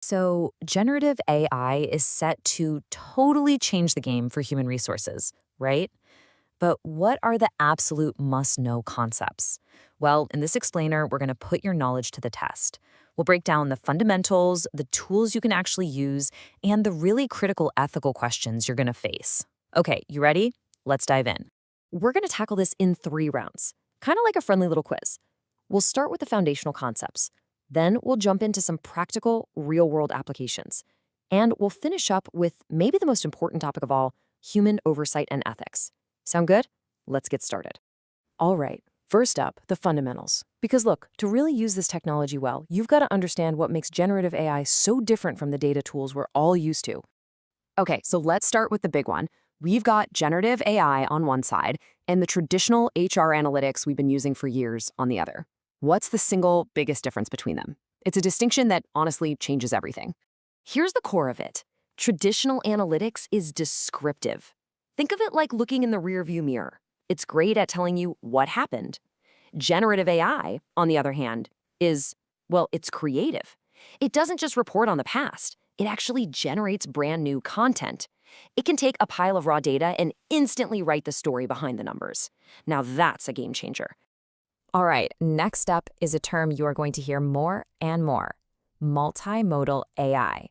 So, generative AI is set to totally change the game for human resources, right? But what are the absolute must know concepts? Well, in this explainer, we're going to put your knowledge to the test. We'll break down the fundamentals, the tools you can actually use, and the really critical ethical questions you're going to face. Okay, you ready? Let's dive in. We're going to tackle this in 3 rounds, kind of like a friendly little quiz. We'll start with the foundational concepts. Then we'll jump into some practical, real world applications. And we'll finish up with maybe the most important topic of all, human oversight and ethics. Sound good? Let's get started. All right, first up, the fundamentals. Because look, to really use this technology well, you've got to understand what makes generative AI so different from the data tools we're all used to. Okay, so let's start with the big one. We've got generative AI on one side and the traditional HR analytics we've been using for years on the other. What's the single biggest difference between them? It's a distinction that honestly changes everything. Here's the core of it. Traditional analytics is descriptive. Think of it like looking in the rearview mirror. It's great at telling you what happened. Generative AI, on the other hand, is, well, it's creative. It doesn't just report on the past. It actually generates brand new content. It can take a pile of raw data and instantly write the story behind the numbers. Now that's a game changer. All right, next up is a term you are going to hear more and more: multimodal AI.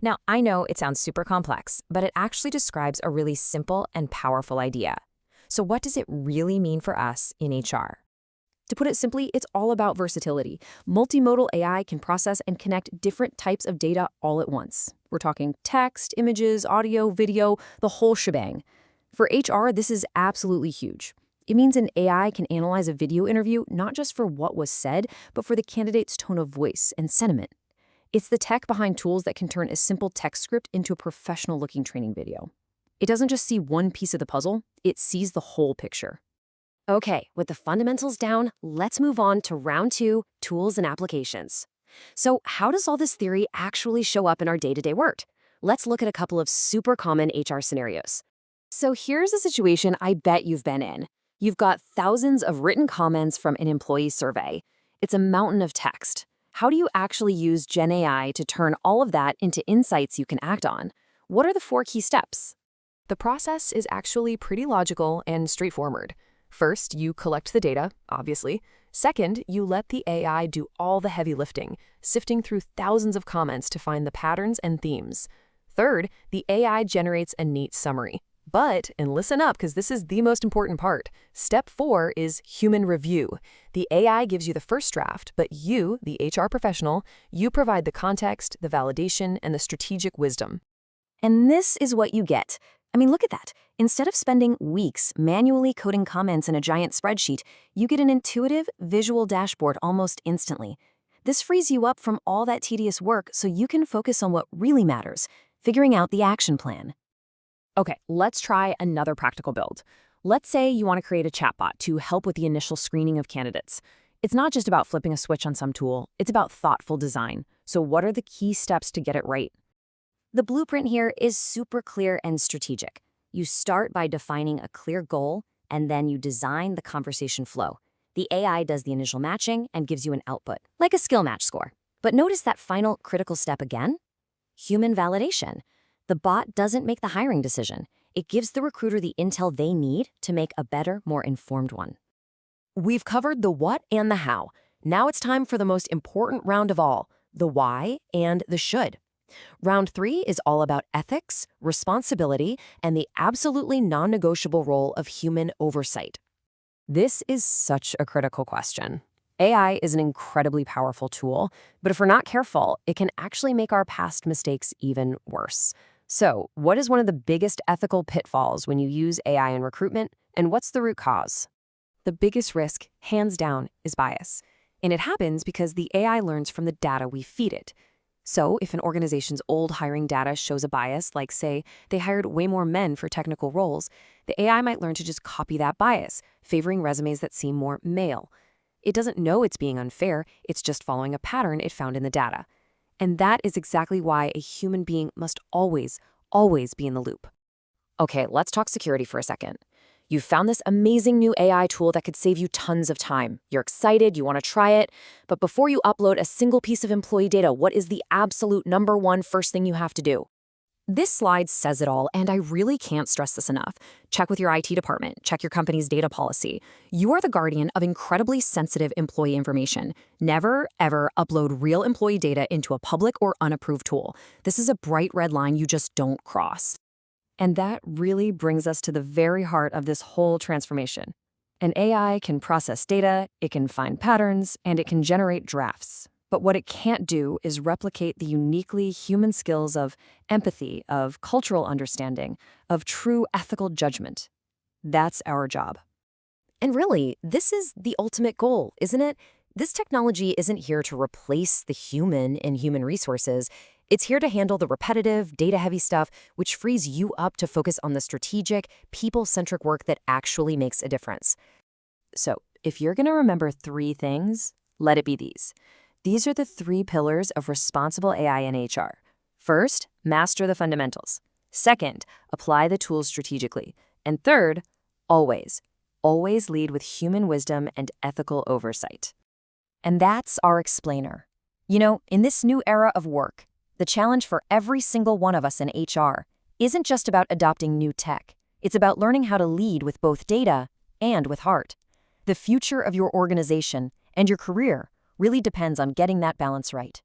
Now, I know it sounds super complex, but it actually describes a really simple and powerful idea. So what does it really mean for us in HR? To put it simply, it's all about versatility. Multimodal AI can process and connect different types of data all at once. We're talking text, images, audio, video, the whole shebang. For HR, this is absolutely huge. It means an AI can analyze a video interview not just for what was said, but for the candidate's tone of voice and sentiment. It's the tech behind tools that can turn a simple text script into a professional-looking training video. It doesn't just see one piece of the puzzle, it sees the whole picture. Okay, with the fundamentals down, let's move on to round 2, tools and applications. So how does all this theory actually show up in our day-to-day work? Let's look at a couple of super common HR scenarios. So here's a situation I bet you've been in. You've got thousands of written comments from an employee survey. It's a mountain of text. How do you actually use GenAI to turn all of that into insights you can act on? What are the 4 key steps? The process is actually pretty logical and straightforward. First, you collect the data, obviously. Second, you let the AI do all the heavy lifting, sifting through thousands of comments to find the patterns and themes. Third, the AI generates a neat summary. But, and listen up because this is the most important part, step 4 is human review. The AI gives you the first draft, but you, the HR professional, you provide the context, the validation, and the strategic wisdom. And this is what you get. I mean, look at that. Instead of spending weeks manually coding comments in a giant spreadsheet, you get an intuitive, visual dashboard almost instantly. This frees you up from all that tedious work so you can focus on what really matters, figuring out the action plan. Okay, let's try another practical build. Let's say you want to create a chatbot to help with the initial screening of candidates. It's not just about flipping a switch on some tool, it's about thoughtful design. So what are the key steps to get it right? The blueprint here is super clear and strategic. You start by defining a clear goal, and then you design the conversation flow. The AI does the initial matching and gives you an output, like a skill match score. But notice that final critical step again? Human validation. The bot doesn't make the hiring decision. It gives the recruiter the intel they need to make a better, more informed one. We've covered the what and the how. Now it's time for the most important round of all, the why and the should. Round 3 is all about ethics, responsibility, and the absolutely non-negotiable role of human oversight. This is such a critical question. AI is an incredibly powerful tool, but if we're not careful, it can actually make our past mistakes even worse. So, what is one of the biggest ethical pitfalls when you use AI in recruitment, and what's the root cause? The biggest risk, hands down, is bias. And it happens because the AI learns from the data we feed it. So, if an organization's old hiring data shows a bias, like say, they hired way more men for technical roles, the AI might learn to just copy that bias, favoring resumes that seem more male. It doesn't know it's being unfair, it's just following a pattern it found in the data. And that is exactly why a human being must always be in the loop. Okay, let's talk security for a second. You've found this amazing new AI tool that could save you tons of time. You're excited, you want to try it, but before you upload a single piece of employee data, what is the absolute number one first thing you have to do? This slide says it all, and I really can't stress this enough. Check with your IT department, check your company's data policy. You are the guardian of incredibly sensitive employee information. Never, ever upload real employee data into a public or unapproved tool. This is a bright red line you just don't cross. And that really brings us to the very heart of this whole transformation. An AI can process data, it can find patterns, and it can generate drafts. But what it can't do is replicate the uniquely human skills of empathy, of cultural understanding, of true ethical judgment. That's our job. And really, this is the ultimate goal, isn't it? This technology isn't here to replace the human in human resources. It's here to handle the repetitive, data-heavy stuff, which frees you up to focus on the strategic, people-centric work that actually makes a difference. So, if you're going to remember 3 things, let it be these. These are the 3 pillars of responsible AI in HR. First, master the fundamentals. Second, apply the tools strategically. And third, always lead with human wisdom and ethical oversight. And that's our explainer. You know, in this new era of work, the challenge for every single one of us in HR isn't just about adopting new tech. It's about learning how to lead with both data and with heart. The future of your organization and your career really depends on getting that balance right.